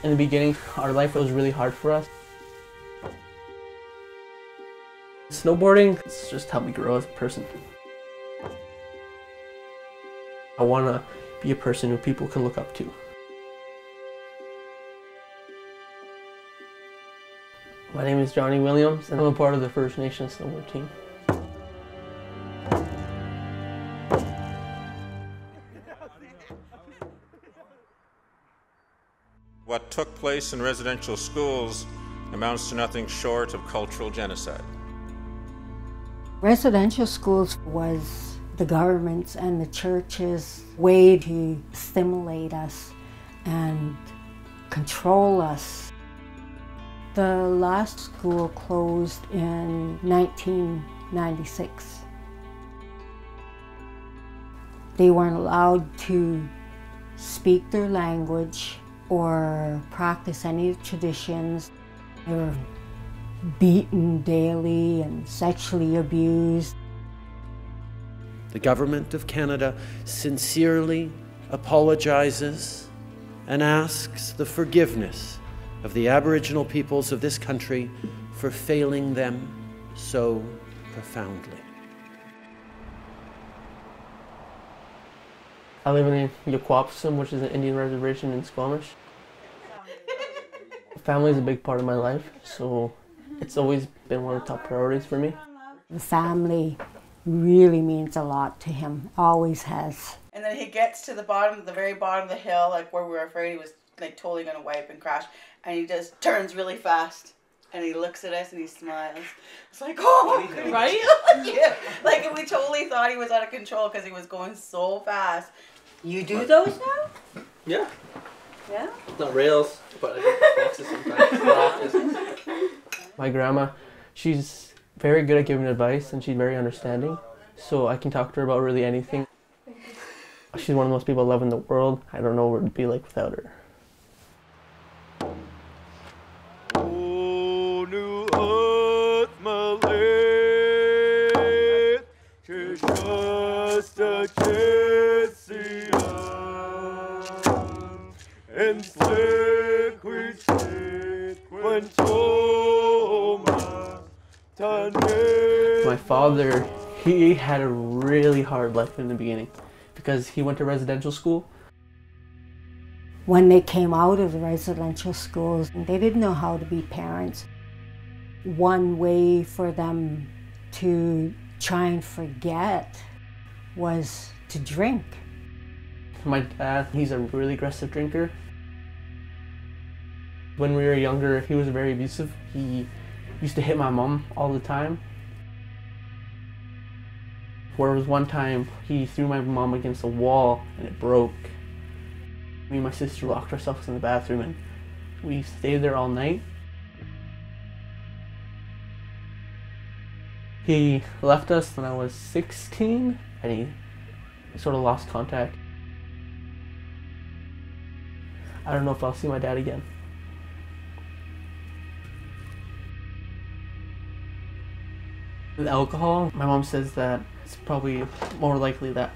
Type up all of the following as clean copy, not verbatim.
In the beginning, our life was really hard for us. Snowboarding has just helped me grow as a person. I want to be a person who people can look up to. My name is Johnny Williams, and I'm a part of the First Nation snowboard team. What took place in residential schools amounts to nothing short of cultural genocide. Residential schools was the government's and the church's way to stimulate us and control us. The last school closed in 1996. They weren't allowed to speak their language or practice any traditions. They were beaten daily and sexually abused. The Government of Canada sincerely apologizes and asks the forgiveness of the Aboriginal peoples of this country for failing them so profoundly. I live in Reconnects, which is an Indian reservation in Squamish. Family is a big part of my life, so it's always been one of the top priorities for me. The family really means a lot to him, always has. And then he gets to the bottom, the very bottom of the hill, like where we were afraid he was like totally gonna wipe and crash, and he just turns really fast and he looks at us and he smiles. It's like, oh, right? Yeah. Like we totally thought he was out of control because he was going so fast. You do those now? Yeah. Yeah? Not rails, but I do boxes sometimes. My grandma, she's very good at giving advice and she's very understanding, so I can talk to her about really anything. She's one of the most people I love in the world. I don't know what it'd be like without her. Oh, new earth, my land, is just a and slick with when my father, he had a really hard life in the beginning because he went to residential school. When they came out of the residential schools, they didn't know how to be parents. One way for them to try and forget was to drink. My dad, he's a really aggressive drinker. When we were younger, he was very abusive. He used to hit my mom all the time. There was one time he threw my mom against a wall and it broke. Me and my sister locked ourselves in the bathroom and we stayed there all night. He left us when I was 16 and he sort of lost contact. I don't know if I'll see my dad again. With alcohol, my mom says that it's probably more likely that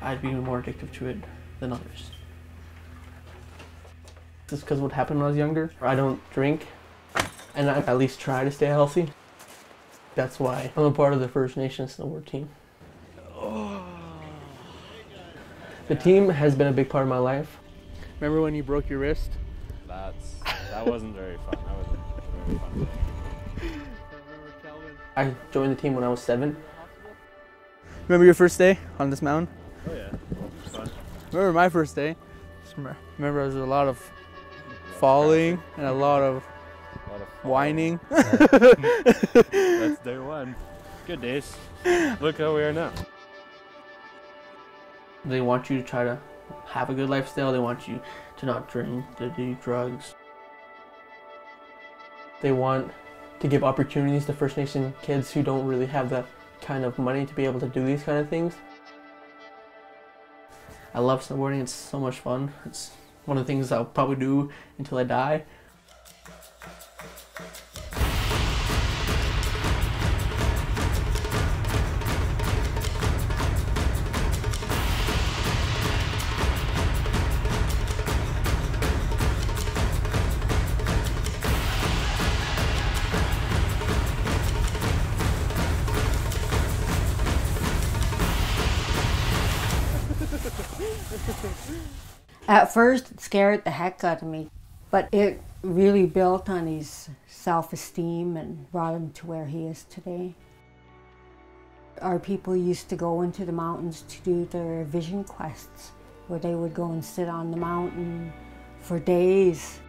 I'd be more addicted to it than others. Just because of what happened when I was younger. I don't drink, and I at least try to stay healthy. That's why I'm a part of the First Nation snowboard team. The team has been a big part of my life. Remember when you broke your wrist? That wasn't very fun. That wasn't very fun. I joined the team when I was 7. Remember your first day on this mountain? Oh yeah, it was fun. Remember my first day? Remember there was a lot of falling and a lot of whining. That's day one. Good days. Look how we are now. They want you to try to have a good lifestyle. They want you to not drink, to do drugs. They want to give opportunities to First Nation kids who don't really have that kind of money to be able to do these kind of things. I love snowboarding. It's so much fun. It's one of the things I'll probably do until I die. At first, it scared the heck out of me, but it really built on his self-esteem and brought him to where he is today. Our people used to go into the mountains to do their vision quests, where they would go and sit on the mountain for days.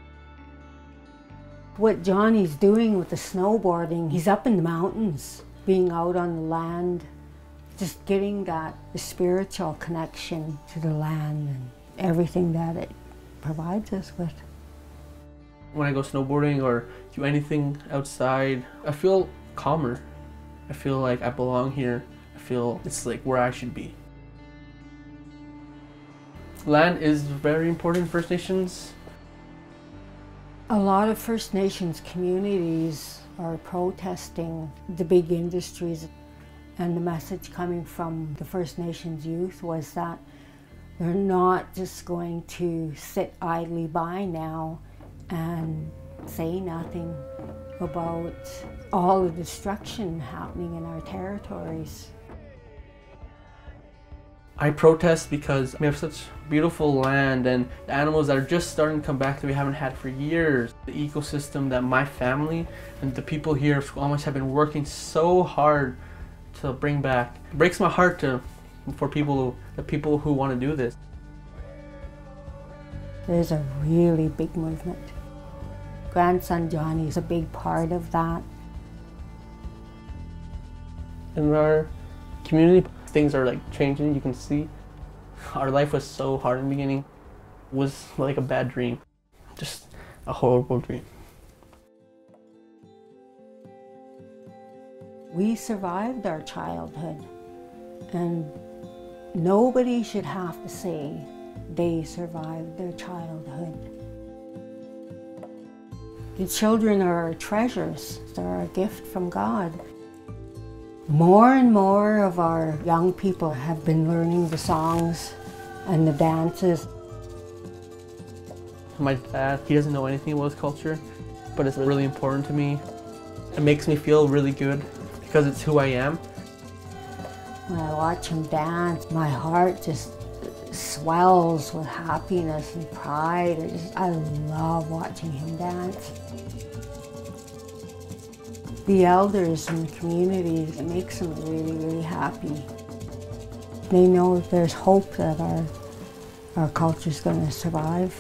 What Johnny's doing with the snowboarding, he's up in the mountains, being out on the land, just getting that spiritual connection to the land and everything that it provides us with. When I go snowboarding or do anything outside, I feel calmer. I feel like I belong here. I feel it's like where I should be. Land is very important in First Nations. A lot of First Nations communities are protesting the big industries, and the message coming from the First Nations youth was that they're not just going to sit idly by now and say nothing about all the destruction happening in our territories. I protest because we have such beautiful land and the animals that are just starting to come back that we haven't had for years. The ecosystem that my family and the people here at Squamish have been working so hard to bring back. It breaks my heart for the people who want to do this. There's a really big movement. Grandson Johnny is a big part of that. In our community, things are like changing. You can see our life was so hard in the beginning. It was like a bad dream, just a horrible dream. We survived our childhood, and nobody should have to say they survived their childhood. The children are our treasures. They're a gift from God. More and more of our young people have been learning the songs and the dances. My dad, he doesn't know anything about his culture, but it's really important to me. It makes me feel really good because it's who I am. When I watch him dance, my heart just swells with happiness and pride. I love watching him dance. The elders in the community, it makes them really, really happy. They know there's hope that our culture's going to survive.